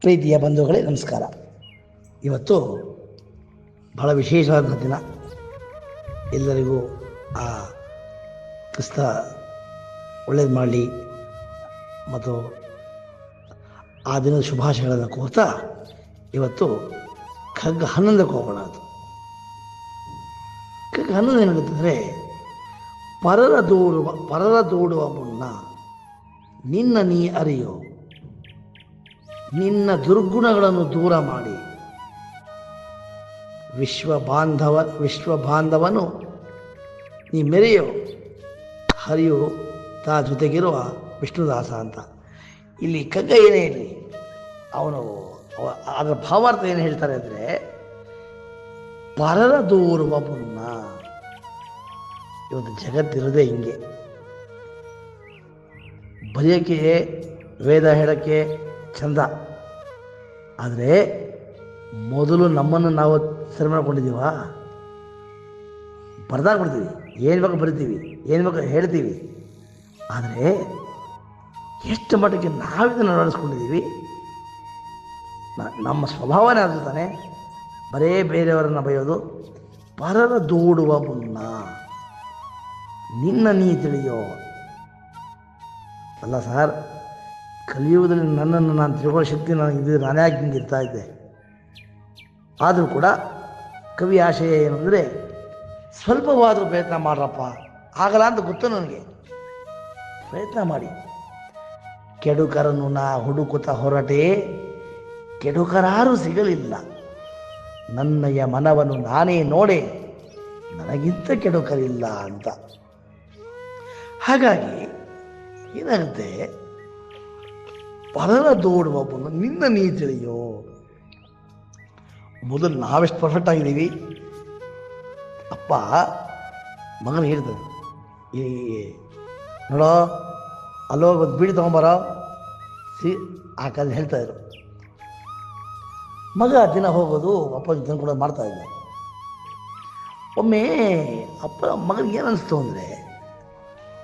ಪ್ರೀತಿಯ ಬಂಧುಗಳೇ ನಮಸ್ಕಾರ. ಇವತ್ತು ಬಹಳ ವಿಶೇಷವಾದ ದಿನ. ಎಲ್ಲರಿಗೂ ಆ ಕ್ರಿಸ್ತ ಒಳ್ಳೇದು ಮಾಡಲಿ ಮತ್ತು ಆ ದಿನದ ಶುಭಾಶಯಗಳನ್ನು ಕೋರ್ತಾ ಇವತ್ತು ಖಗ್ 11ಕ್ಕೆ ಹೋಗೋಣ. ಅದು ಖಗ್ 11 ಏನಾಗುತ್ತಂದರೆ, ಪರರ ದೂಡುವ ಮುನ್ನ ನಿನ್ನ ನೀ ಅರಿಯೋ, ನಿನ್ನ ದುರ್ಗುಣಗಳನ್ನು ದೂರ ಮಾಡಿ ವಿಶ್ವ ಬಾಂಧವನು ನೀ ಮೆರೆಯೋ, ಹರಿಯು ತಾ ಜೊತೆಗಿರುವ ವಿಷ್ಣುದಾಸ ಅಂತ. ಇಲ್ಲಿ ಕಗ್ಗ ಏನೇ ಇರಲಿ, ಅವನು ಅದರ ಭಾವಾರ್ಥ ಏನು ಹೇಳ್ತಾರೆ ಅಂದರೆ, ಪರರ ದೂರುವ ಮುನ್ನ. ಇವತ್ತು ಜಗತ್ತಿರೋದೇ ಹಿಂಗೆ. ಬರೆಯೋಕ್ಕೆ ವೇದ ಹೇಳೋಕ್ಕೆ ಚಂದ, ಆದರೆ ಮೊದಲು ನಮ್ಮನ್ನು ನಾವು ಸರಿ ಮಾಡ್ಕೊಂಡಿದ್ದೀವ? ಬರ್ದಾಗ್ಬಿಡ್ತೀವಿ, ಏನು ಬೇಕು ಬರಿತೀವಿ, ಏನು ಬೇಕು ಹೇಳ್ತೀವಿ, ಆದರೆ ಎಷ್ಟು ಮಟ್ಟಿಗೆ ನಾವಿದನ್ನು ಅಳವಡಿಸ್ಕೊಂಡಿದ್ದೀವಿ? ನಮ್ಮ ಸ್ವಭಾವನೇ ಅದು ತಾನೆ, ಬರೇ ಬೇರೆಯವರನ್ನು ಬೈಯೋದು. ಪರರ ದೂಡುವ ಮುನ್ನ ನಿನ್ನ ನೀ ತಿಳಿಯೋ. ಅಲ್ಲ ಸರ್, ಕಲಿಯುವುದರಲ್ಲಿ ನನ್ನನ್ನು ನಾನು ತಿಳ್ಕೊಳ್ಳೋ ಶಕ್ತಿ ನನಗಿದ್ದು, ನಾನೇ ಯಾಕೆ ಹಿಂಗೆ ಇರ್ತಾ ಇದ್ದೆ? ಆದರೂ ಕೂಡ ಕವಿ ಆಶಯ ಏನು ಅಂದರೆ, ಸ್ವಲ್ಪವಾದರೂ ಪ್ರಯತ್ನ ಮಾಡ್ರಪ್ಪ, ಆಗಲ್ಲ ಅಂತ ಗೊತ್ತು ನನಗೆ, ಪ್ರಯತ್ನ ಮಾಡಿ. ಕೆಡುಕರನ್ನು ನಾ ಹುಡುಕುತ್ತಾ ಹೊರಟೆ, ಕೆಡುಕರಾರೂ ಸಿಗಲಿಲ್ಲ, ನನ್ನಯ ಮನವನ್ನು ನಾನೇ ನೋಡೆ, ನನಗಿಂತ ಕೆಡುಕರಿಲ್ಲ ಅಂತ. ಹಾಗಾಗಿ ಏನಾಗುತ್ತೆ, ಪರರ ದೂಡುವ ಮುನ್ನ ನಿನ್ನ ನೀ ತಿಳಿಯೋ. ಮೊದಲು ನಾವೆಷ್ಟು ಪರ್ಫೆಕ್ಟ್ ಆಗಿದ್ದೀವಿ. ಅಪ್ಪ ಮಗನಿಗೆ ಹೇಳ್ತದೆ, ಈ ನೋಡೋ ಅಲ್ಲೋ ಒಂದು ಬೀಡಿ ತೊಗೊಂಬರೋ ಆ ಕಾಲ ಹೇಳ್ತಾಯಿದ್ರು. ಮಗ ದಿನ ಹೋಗೋದು, ಅಪ್ಪ ಜೊತೆ ಕೂಡ ಮಾಡ್ತಾಯಿದ್ದ. ಒಮ್ಮೆ ಅಪ್ಪ ಮಗನಿಗೆ ಏನು ಅನಿಸ್ತು ಅಂದರೆ,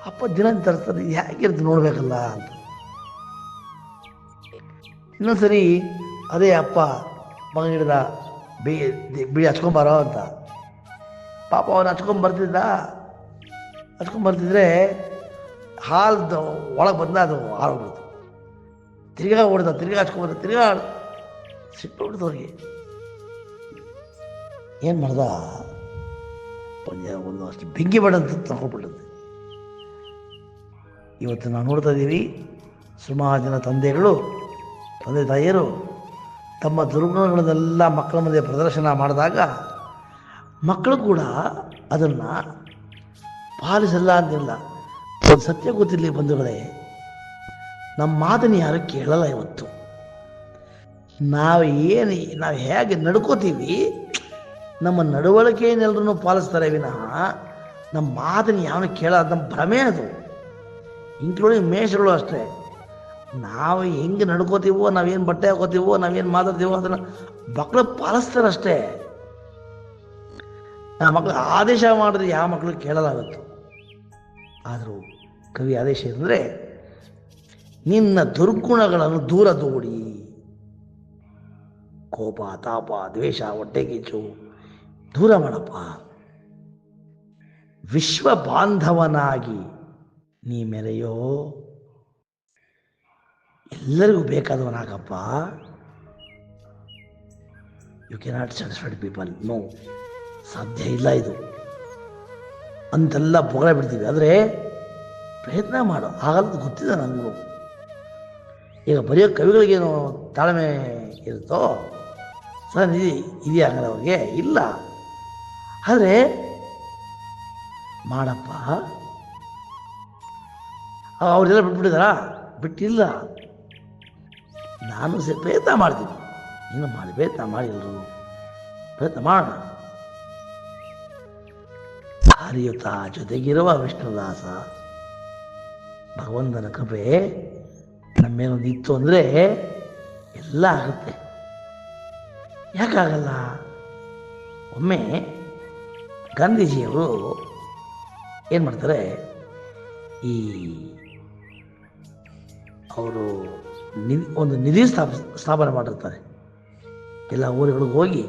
ಅಪ್ಪ ದಿನ ತರಿಸ್ತಾರೆ, ಹೇಗಿರ್ತು ನೋಡಬೇಕಲ್ಲ ಅಂತ. ಇನ್ನೊಂದ್ಸರಿ ಅದೇ ಅಪ್ಪ ಮಗನ ಹಿಡ್ದ, ಬಿಡಿ ಹಚ್ಕೊಂಬಾರೋ ಅಂತ. ಪಾಪ ಅವನು ಹಚ್ಕೊಂಬರ್ತಿದ್ರೆ ಹಾಲ್ದು ಒಳಗೆ ಬಂದ, ಅದು ಹಾಳೋಗ್ಬಿಡ್ತು. ತಿರ್ಗಾ ಹೊಡೆದ, ತಿರ್ಗಾ ಹಚ್ಕೊಂಬರ್ದ, ತಿರ್ಗಾ ಸಿಟ್ಬಿಡ್ತು ಅವ್ರಿಗೆ. ಏನು ಮಾಡ್ದ, ಒಂದು ಅಷ್ಟು ಬೆಂಕಿ ಬಡಂತ ತಗೊಂಡ್ಬಿಟ್ಟಂತೆ. ಇವತ್ತು ನಾವು ನೋಡ್ತಾ ಇದ್ದೀವಿ, ಸುಮಾರು ಜನ ತಂದೆ ತಾಯಿಯರು ತಮ್ಮ ದುರ್ಗುಣಗಳನ್ನೆಲ್ಲ ಮಕ್ಕಳ ಮುಂದೆ ಪ್ರದರ್ಶನ ಮಾಡಿದಾಗ ಮಕ್ಕಳು ಕೂಡ ಅದನ್ನು ಪಾಲಿಸಲ್ಲ ಅಂತಿಲ್ಲ. ಒಂದು ಸತ್ಯ ಗೊತ್ತಿರಲಿ ಬಂಧುಗಳೇ, ನಮ್ಮ ಮಾತನ್ನು ಯಾರು ಕೇಳಲ್ಲ. ಇವತ್ತು ನಾವು ಹೇಗೆ ನಡ್ಕೋತೀವಿ, ನಮ್ಮ ನಡವಳಿಕೆಯನ್ನೆಲ್ಲರೂ ಪಾಲಿಸ್ತಾರೆ ವಿನಃ ನಮ್ಮ ಮಾತನ್ನು ಯಾವನು ಕೇಳೋದು, ನಮ್ಮ ಭ್ರಮೆ ಅದು. ಇನ್ಕ್ಲೂಡಿಂಗ್ ಮೇಷಗಳು ಅಷ್ಟೇ. ನಾವು ಹೆಂಗೆ ನಡ್ಕೋತೀವೋ, ನಾವೇನು ಬಟ್ಟೆ ಹಾಕೋತೀವೋ, ನಾವೇನು ಮಾತಾಡ್ತೀವೋ ಅದನ್ನು ಮಕ್ಕಳು ಪಾಲಿಸ್ತಾರಷ್ಟೇ. ಆ ಮಕ್ಕಳು ಆದೇಶ ಮಾಡಿದ್ರೆ ಯಾವ ಮಕ್ಕಳು ಕೇಳಲಾಗತ್ತು. ಆದರೂ ಕವಿ ಆದೇಶ ಅಂದರೆ, ನಿನ್ನ ದುರ್ಗುಣಗಳನ್ನು ದೂರ ದೂಡಿ, ಕೋಪ, ತಾಪ, ದ್ವೇಷ, ಹೊಟ್ಟೆಗೀಚು ದೂರ ಮಾಡಪ್ಪ. ವಿಶ್ವ ಬಾಂಧವನಾಗಿ ನೀ ಮೆರೆಯೋ, ಎಲ್ಲರಿಗೂ ಬೇಕಾದವನಾಗಪ್ಪ. You cannot satisfied people, no, ಸಾಧ್ಯ ಇಲ್ಲ ಇದು ಅಂತೆಲ್ಲ ಬೊಗಳೆ ಬಿಡ್ತೀವಿ. ಆದರೆ ಪ್ರಯತ್ನ ಮಾಡು, ಆಗಲ್ಲ ಗೊತ್ತಿದೆ ನನಗೂ. ಈಗ ಬರೆಯೋ ಕವಿಗಳಿಗೇನು ತಾಳ್ಮೆ ಇರುತ್ತೋ ಸರ್, ಇದೆಯಾಗಲ್ಲ ಅವ್ರಿಗೆ, ಇಲ್ಲ. ಆದರೆ ಮಾಡಪ್ಪ. ಅವರೆಲ್ಲ ಬಿಟ್ಬಿಟ್ಟಿದಾರಾ? ಬಿಟ್ಟಿಲ್ಲ. ನಾನು ಪ್ರಯತ್ನ ಮಾಡ್ತೀನಿ, ನೀನು ಮಾಡಿ, ಪ್ರಯತ್ನ ಮಾಡಿ, ಎಲ್ಲರೂ ಪ್ರಯತ್ನ ಮಾಡೋಣ. ಹರಿಯುತ್ತ ಜೊತೆಗಿರುವ ವಿಷ್ಣುದಾಸ. ಭಗವಂತನ ಕೃಪೆ ನಮ್ಮೇನೊಂದು ಇತ್ತು ಅಂದರೆ ಎಲ್ಲ ಆಗುತ್ತೆ. ಯಾಕಾಗಲ್ಲ? ಒಮ್ಮೆ ಗಾಂಧೀಜಿಯವರು ಏನು ಮಾಡ್ತಾರೆ, ಅವರು ಒಂದು ನಿಧಿ ಸ್ಥಾಪನೆ ಮಾಡಿರ್ತಾರೆ. ಎಲ್ಲ ಊರುಗಳಿಗೆ ಹೋಗಿ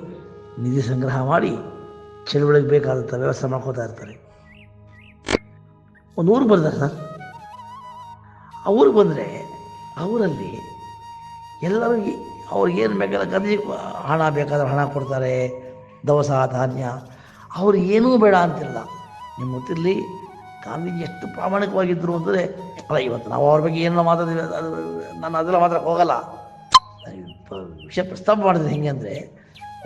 ನಿಧಿ ಸಂಗ್ರಹ ಮಾಡಿ ಚಳುವಳಿಗೆ ಬೇಕಾದಂಥ ವ್ಯವಸ್ಥೆ ಮಾಡ್ಕೋತಾ ಇರ್ತಾರೆ. ಒಂದು ಊರಿಗೆ ಬರ್ತಾರೆ ಸರ್. ಆ ಊರಿಗೆ ಬಂದರೆ ಅವರಲ್ಲಿ ಎಲ್ಲರೂ ಅವ್ರಿಗೇನು ಬೇಕಾದ ಗಂಜಿ ಹಣ ಬೇಕಾದ್ರೆ ಹಣ ಕೊಡ್ತಾರೆ, ದವಸ ಧಾನ್ಯ. ಅವ್ರು ಏನೂ ಬೇಡ ಅಂತಿಲ್ಲ. ನಿಮ್ಗೆ ಗೊತ್ತಿರಲಿ, ಗಾಂಧೀಜಿ ಎಷ್ಟು ಪ್ರಾಮಾಣಿಕವಾಗಿದ್ದರು ಅಂದರೆ, ಅಲ್ಲ ಇವತ್ತು ನಾವು ಅವ್ರ ಬಗ್ಗೆ ಏನೋ ಮಾತಾಡ್ತೀವಿ, ನಾನು ಅದೆಲ್ಲ ಮಾತಾಡಕ್ಕೆ ಹೋಗಲ್ಲ. ವಿಷಯ ಪ್ರಸ್ತಾಪ ಮಾಡಿದ್ರೆ ಹೆಂಗೆ ಅಂದರೆ,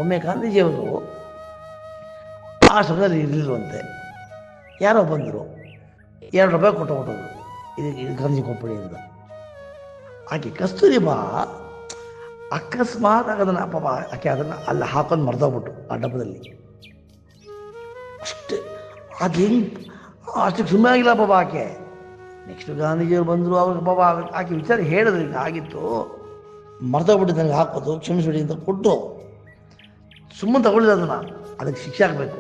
ಒಮ್ಮೆ ಗಾಂಧೀಜಿಯವರು ಆಶ್ರಮದಲ್ಲಿ ಇರಲಿಲ್ವಂತೆ. ಯಾರೋ ಬಂದರು, ₹2 ಕೊಟ್ಟು ಹೊಟ್ಟೋದ್ರು, ಇದು ಗಾಂಧೀಜಿ ಕೊಟ್ಬಿಡಿ ಅಂತ. ಆಕೆ ಕಸ್ತೂರಿಬಾ ಅಕಸ್ಮಾತ್ ಅದನ್ನು ಪಾಪ ಆಕೆ ಅದನ್ನು ಅಲ್ಲಿ ಹಾಕೊಂಡು ಮರ್ತೋಗ್ಬಿಟ್ಟು ಆ ಡಬ್ಬದಲ್ಲಿ. ಅಷ್ಟೇ ಅದು ಹೆಂಗೆ ಅಷ್ಟಕ್ಕೆ ಸುಮ್ಮನೆ ಆಗಿಲ್ಲ ಪಾಪ ಆಕೆ. ನೆಕ್ಸ್ಟ್ ಗಾಂಧೀಜಿಯವರು ಬಂದರು, ಅವ್ರಿಗೆ ಪಾಪ ಆಕೆ ವಿಚಾರ ಹೇಳಿದ್ರು, ಈಗ ಆಗಿತ್ತು, ಮರ್ತೋಗ್ಬಿಟ್ಟು ನನಗೆ ಹಾಕೋದು, ಕ್ಷಮಿಸ್ಬಿಡಿ ಅಂತ ಕೊಟ್ಟು ಸುಮ್ಮನೆ ತಗೊಳ್ಳಿಲ್ಲ. ಅದಕ್ಕೆ ಶಿಕ್ಷೆ ಆಗಬೇಕು.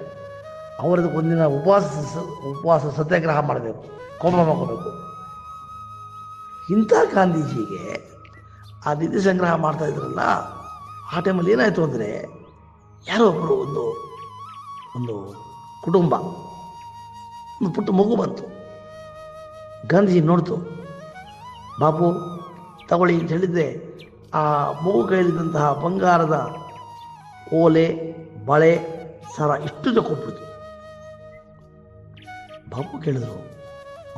ಅವರದಕ್ಕೆ ಒಂದಿನ ಉಪವಾಸ ಸತ್ಯಾಗ್ರಹ ಮಾಡಬೇಕು, ಕೋಪ ಮಾಡ್ಕೋಬೇಕು. ಇಂಥ ಗಾಂಧೀಜಿಗೆ ಆ ನಿಧಿ ಸಂಗ್ರಹ ಮಾಡ್ತಾ ಇದ್ರಲ್ಲ, ಆ ಟೈಮಲ್ಲಿ ಏನಾಯಿತು ಅಂದರೆ, ಯಾರೋ ಒಬ್ಬರು ಒಂದು ಕುಟುಂಬ, ಒಂದು ಪುಟ್ಟ ಮಗು ಬಂತು. ಗಾಂಧೀಜಿ ನೋಡ್ತು, ಬಾಪು ತಗೊಳ್ಳಿ ಅಂತ ಹೇಳಿದರೆ ಆ ಮಗು ಕೈಲಿದ್ದಂತಹ ಬಂಗಾರದ ಓಲೆ, ಬಳೆ, ಸರ ಇಷ್ಟು ಕೊಟ್ಬಿಡ್ತು. ಬಾಪು ಕೇಳಿದ್ರು,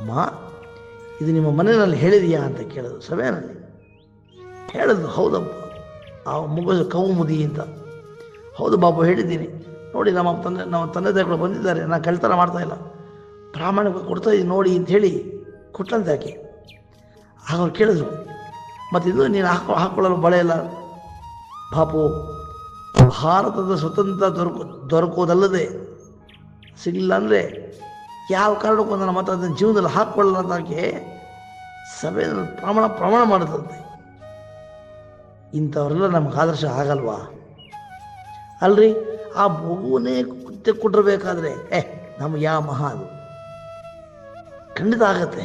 ಅಮ್ಮ ಇದು ನಿಮ್ಮ ಮನೆಯಲ್ಲಿ ಹೇಳಿದೆಯಾ ಅಂತ ಕೇಳಿದ್ರು. ಸಭೆಯಲ್ಲಿ ಹೇಳಿದ್ರು, ಹೌದಪ್ಪ. ಆ ಮಗು ಕೌಮುದಿ ಅಂತ. ಹೌದು ಬಾಪು ಹೇಳಿದ್ದೀನಿ, ನೋಡಿ ನಮ್ಮ ತಂದೆ ತಾಯಿಗಳು ಬಂದಿದ್ದಾರೆ, ನಾನು ಕಳ್ತನ ಮಾಡ್ತಾ ಇಲ್ಲ, ಪ್ರಾಮಾಣಿಕ ಕೊಡ್ತಾ ಇದ್ದೀನಿ ನೋಡಿ ಅಂತ ಹೇಳಿ ಕೊಟ್ಟಂತೆ ಆಕೆ. ಆಗ ಅವ್ರು ಕೇಳಿದ್ರು, ಮತ್ತು ಇದು ನೀನು ಹಾಕ್ಕೊಳ್ಳಲು ಬಳೆ ಇಲ್ಲ. ಬಾಪು, ಭಾರತದ ಸ್ವತಂತ್ರ ದೊರಕೋದಲ್ಲದೆ ಸಿಗಲಿಲ್ಲ ಅಂದರೆ ಯಾವ ಕಾರಣಕ್ಕೂ ನನ್ನ ಮತ್ತು ಅದನ್ನು ಜೀವನದಲ್ಲಿ ಹಾಕ್ಕೊಳ್ಳಲ್ಲ ಅನ್ನೋಕ್ಕೆ ಸಭೆಯಲ್ಲಿ ಪ್ರಮಾಣ ಮಾಡುತ್ತಂತೆ. ಇಂಥವರೆಲ್ಲ ನಮ್ಗೆ ಆದರ್ಶ ಆಗಲ್ವಾ? ಅಲ್ರಿ, ಆ ಮಗುವನ್ನೇ ಕೊಟ್ಟಿರ್ಬೇಕಾದ್ರೆ ನಮ್ಗೆ ಯಾವ ಮಹಾ ಅದು ಖಂಡಿತ ಆಗತ್ತೆ.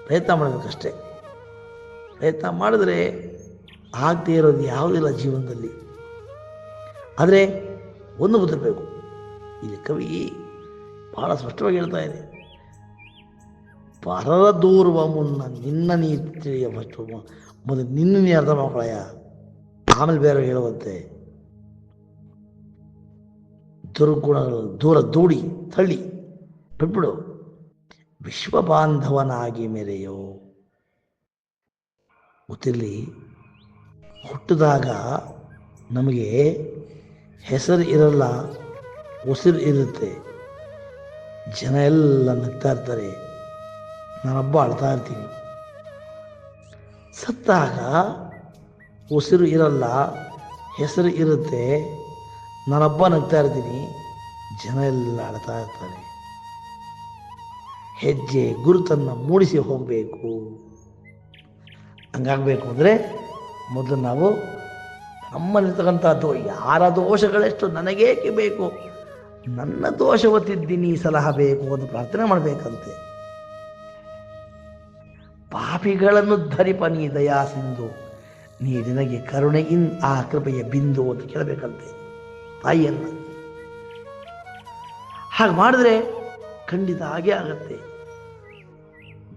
ಪ್ರಯತ್ನ ಮಾಡಬೇಕಷ್ಟೆ. ಪ್ರಯತ್ನ ಮಾಡಿದ್ರೆ ಆಗದೇ ಇರೋದು ಯಾವುದಿಲ್ಲ ಜೀವನದಲ್ಲಿ. ಆದರೆ ಒಂದು ಗೊತ್ತಿರಬೇಕು, ಇಲ್ಲಿ ಕವಿ ಬಹಳ ಸ್ಪಷ್ಟವಾಗಿ ಹೇಳ್ತಾ ಇದೆ, ಪರರ ದೂರುವ ಮುನ್ನ ನಿನ್ನ ನೀ ತಿಳಿಯ ಫಸ್ಟು, ಮೊದಲು ನಿನ್ನ ನೀ ಅರ್ಥ ಮಾಡ್ಕೊಳಯ್ಯ, ಆಮೇಲೆ ಬೇರೆ ಹೇಳುವಂತೆ. ದುರ್ಗುಣಗಳು ದೂರ ದೂಡಿ ತಳ್ಳಿ ಬಿಟ್ಬಿಡು, ವಿಶ್ವ ಬಾಂಧವನಾಗಿ ಮೆರೆಯೋ. ಗೊತ್ತಿರಲಿ, ಹುಟ್ಟಿದಾಗ ನಮಗೆ ಹೆಸರು ಇರಲ್ಲ, ಉಸಿರು ಇರುತ್ತೆ. ಜನ ಎಲ್ಲ ನಗ್ತಾ ಇರ್ತಾರೆ, ನಾನೊಬ್ಬ ಅಳ್ತಾ ಇರ್ತೀನಿ. ಸತ್ತಾಗ ಉಸಿರು ಇರಲ್ಲ, ಹೆಸರು ಇರುತ್ತೆ, ನಾನೊಬ್ಬ ನಗ್ತಾ ಇರ್ತೀನಿ, ಜನ ಎಲ್ಲ ಅಳ್ತಾ ಇರ್ತಾರೆ. ಹೆಜ್ಜೆ ಗುರುತನ್ನು ಮೂಡಿಸಿ ಹೋಗಬೇಕು. ಹಂಗಾಗಬೇಕು ಅಂದರೆ ಮೊದಲು ನಾವು ನಮ್ಮಲ್ಲಿರ್ತಕ್ಕಂಥದ್ದು ಯಾರ ದೋಷಗಳೆಷ್ಟು ನನಗೇಕೆ ಬೇಕು, ನನ್ನ ದೋಷವ ತಿದ್ದಿನಿ ಸಲಹ ಬೇಕು ಅಂತ ಪ್ರಾರ್ಥನೆ ಮಾಡಬೇಕಂತೆ. ಪಾಪಿಗಳನ್ನು ಧರಿಪ ನೀ ದಯಾ ಸಿಂಧು, ನೀ ನಿನಗೆ ಕರುಣೆ ಆ ಕೃಪೆಯ ಬಿಂದು ಅಂತ ಕೇಳಬೇಕಂತೆ ತಾಯಿಯನ್ನು. ಹಾಗೆ ಮಾಡಿದ್ರೆ ಖಂಡಿತ ಹಾಗೆ ಆಗತ್ತೆ.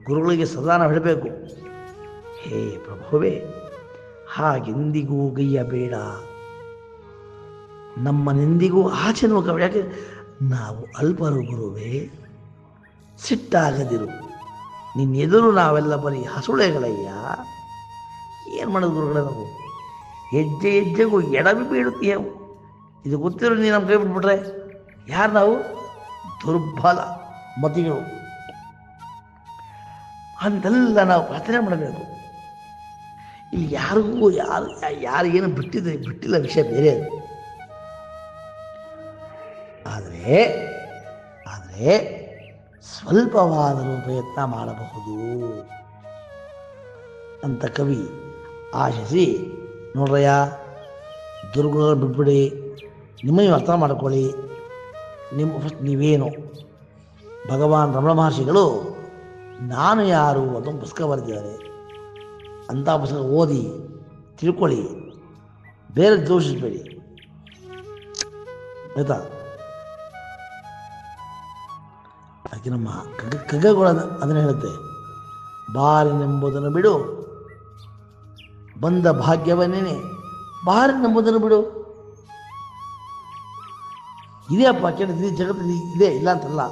ಗುರುಗಳಿಗೆ ಸದಾ ನಾವು ಹೇಳಬೇಕು, ಹೇ ಪ್ರಭುವೇ, ಹಾಗೆಂದಿಗೂ ಗೈಯಬೇಡ, ನಮ್ಮನೆಂದಿಗೂ ಆಚೆ ನೋಕಬೇಡ. ಯಾಕೆ ನಾವು ಅಲ್ಪರು ಗುರುವೇ, ಸಿಟ್ಟಾಗದಿರು, ನಿನ್ನೆದುರು ನಾವೆಲ್ಲ ಬರೀ ಹಸುಳೆಗಳಯ್ಯ. ಏನು ಮಾಡೋದು ಗುರುಗಳೇ, ನಾವು ಹೆಜ್ಜೆ ಹೆಜ್ಜೆಗೂ ಎಡವಿ ಬೀಳುತ್ತೀಯವು. ಇದು ಗೊತ್ತಿರೋ ನೀನು ನಮ್ಮ ಕೈ ಬಿಟ್ಬಿಟ್ರೆ ಯಾರು ನಾವು? ದುರ್ಬಲ ಮತಿಗಳು. ಅಂತೆಲ್ಲ ನಾವು ಪ್ರಾರ್ಥನೆ ಮಾಡಬೇಕು. ಇಲ್ಲಿ ಯಾರಿಗೂ ಯಾರಿಗೇನು ಬಿಟ್ಟಿಲ್ಲ, ವಿಷಯ ಬೇರೆ ಅದು. ಆದರೆ ಸ್ವಲ್ಪವಾದರೂ ಪ್ರಯತ್ನ ಮಾಡಬಹುದು ಅಂತ ಕವಿ ಆಶಿಸಿ, ನೋಡ್ರಯ್ಯ, ದುರ್ಗುಣಗಳು ಬಿಟ್ಬಿಡಿ, ನಿಮ್ಮನ್ನು ಅರ್ಥ ಮಾಡ್ಕೊಳ್ಳಿ. ಫಸ್ಟ್ ನೀವೇನು? ಭಗವಾನ್ ರಮಣ ಮಹರ್ಷಿಗಳು ನಾನು ಯಾರು ಅದೊಂದು ಪುಸ್ತಕ ಬರೆದಿದ್ದಾರೆ. ಅಂಥ ಪುಸ್ತಕ ಓದಿ ತಿಳ್ಕೊಳ್ಳಿ, ಬೇರೆ ದೋಷಿಸಬೇಡಿ, ಆಯಿತಾ? ಅದಕ್ಕೆ ನಮ್ಮ ಖಗಗಳು ಅದನ್ನು ಹೇಳುತ್ತೆ, ಬಾರಿನೆಂಬುದನ್ನು ಬಿಡು, ಬಂದ ಭಾಗ್ಯವನ್ನೇನೆ ಬಾರಿನೆಂಬುದನ್ನು ಬಿಡು. ಇದೆಯಪ್ಪ ಕೇಳಿದ್ರಿ, ಜಗತ್ತಲ್ಲಿ ಇದೆ, ಇಲ್ಲ ಅಂತಲ್ಲ,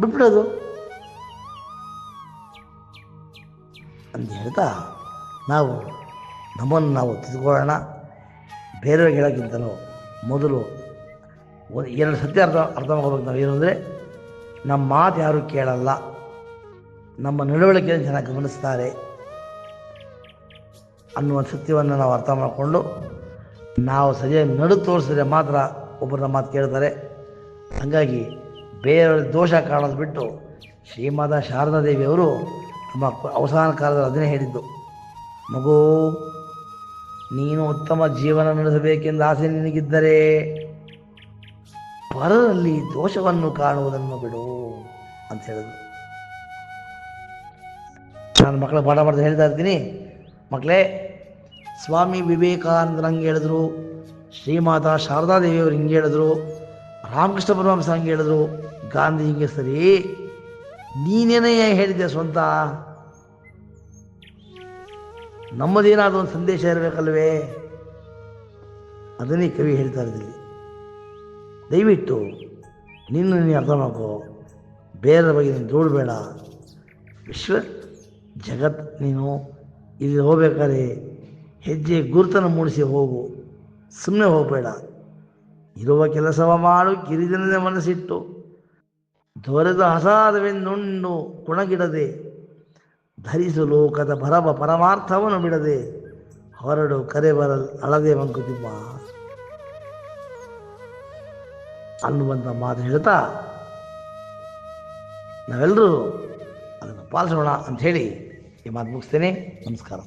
ಬಿಟ್ಬಿಡೋದು ಅಂತ ಹೇಳ್ತಾ ನಾವು ನಮ್ಮನ್ನು ನಾವು ತಿಳ್ಕೊಳ್ಳೋಣ. ಬೇರೆಯವ್ರಿಗೆ ಹೇಳೋಕ್ಕಿಂತಲೂ ಮೊದಲು ಎರಡು ಸತ್ಯ ಅರ್ಥ ಮಾಡ್ಕೋಬೇಕು. ನಾವೇನು ಅಂದರೆ, ನಮ್ಮ ಮಾತು ಯಾರೂ ಕೇಳಲ್ಲ, ನಮ್ಮ ನಡವಳಿಕೆಯನ್ನು ಚೆನ್ನಾಗಿ ಗಮನಿಸ್ತಾರೆ ಅನ್ನುವ ಸತ್ಯವನ್ನು ನಾವು ಅರ್ಥ ಮಾಡಿಕೊಂಡು ನಾವು ಸರಿಯಾಗಿ ನಡು ತೋರಿಸಿದ್ರೆ ಮಾತ್ರ ಒಬ್ಬರ ಮಾತು ಕೇಳ್ತಾರೆ. ಹಾಗಾಗಿ ಬೇರೆಯವ್ರ ದೋಷ ಕಾಣೋದು ಬಿಟ್ಟು ಶ್ರೀಮಾತಾ ಶಾರದಾದೇವಿಯವರು ನಮ್ಮ ಅವಸಾನ ಕಾಲದಲ್ಲಿ ಅದನ್ನೇ ಹೇಳಿದ್ದು, ಮಗು ನೀನು ಉತ್ತಮ ಜೀವನ ನಡೆಸಬೇಕೆಂದು ಆಸೆ ನಿನಗಿದ್ದರೆ ಪರರಲ್ಲಿ ದೋಷವನ್ನು ಕಾಣುವುದನ್ನು ಬಿಡು ಅಂತ ಹೇಳಿದ್ರು. ನಾನು ಮಕ್ಕಳ ಪಾಠ ಮಾಡ್ತಾ ಹೇಳ್ತಾ ಇರ್ತೀನಿ, ಮಕ್ಕಳೇ, ಸ್ವಾಮಿ ವಿವೇಕಾನಂದರು ಹಂಗೆ ಹೇಳಿದ್ರು, ಶ್ರೀಮಾತಾ ಶಾರದಾದೇವಿಯವರು ಹಿಂಗೆ ಹೇಳಿದ್ರು, ರಾಮಕೃಷ್ಣ ಪರಮಹಂಸ ಹಂಗೆ ಹೇಳಿದ್ರು, ಗಾಂಧಿ ಹಿಂಗೆ. ಸರಿ, ನೀನೇನೇ ಹೇಳಿದ್ದೆ ಸ್ವಂತ? ನಮ್ಮದೇನಾದರೂ ಒಂದು ಸಂದೇಶ ಇರಬೇಕಲ್ವೇ? ಅದನ್ನೇ ಕವಿ ಹೇಳ್ತಾ ಇದ್ದಿಲ್ಲಿ. ದಯವಿಟ್ಟು ನೀನು ಅರ್ಥ ಮಾಡ್ಕೋ, ಬೇರೆ ಬಗ್ಗೆ ನೀನು ದೂಡಬೇಡ. ವಿಶ್ವ ಜಗತ್ ನೀನು ಇಲ್ಲಿ ಹೋಗ್ಬೇಕಾದ್ರೆ ಹೆಜ್ಜೆ ಗುರುತನ್ನು ಮೂಡಿಸಿ ಹೋಗು, ಸುಮ್ಮನೆ ಹೋಗಬೇಡ. ಇರುವ ಕೆಲಸವ ಮಾಡು, ಕಿರಿದಿನದ ಮನಸ್ಸಿಟ್ಟು, ದೊರೆದ ಅಸಾಧವೆಂದುಂಡು ಕುಣಗಿಡದೆ, ಧರಿಸು ಲೋಕದ ಭರವ ಪರಮಾರ್ಥವನ್ನು ಬಿಡದೆ, ಹೊರಡು ಕರೆ ಬರಲ್ ಅಳದೆ ಮಂಕುತಿಮ್ಮ ಅನ್ನುವಂಥ ಮಾತು ಹೇಳ್ತಾ ನಾವೆಲ್ಲರೂ ಅದನ್ನು ಪಾಲಿಸೋಣ ಅಂಥೇಳಿ ಈ ಮಾತು ಮುಗಿಸ್ತೇನೆ. ನಮಸ್ಕಾರ.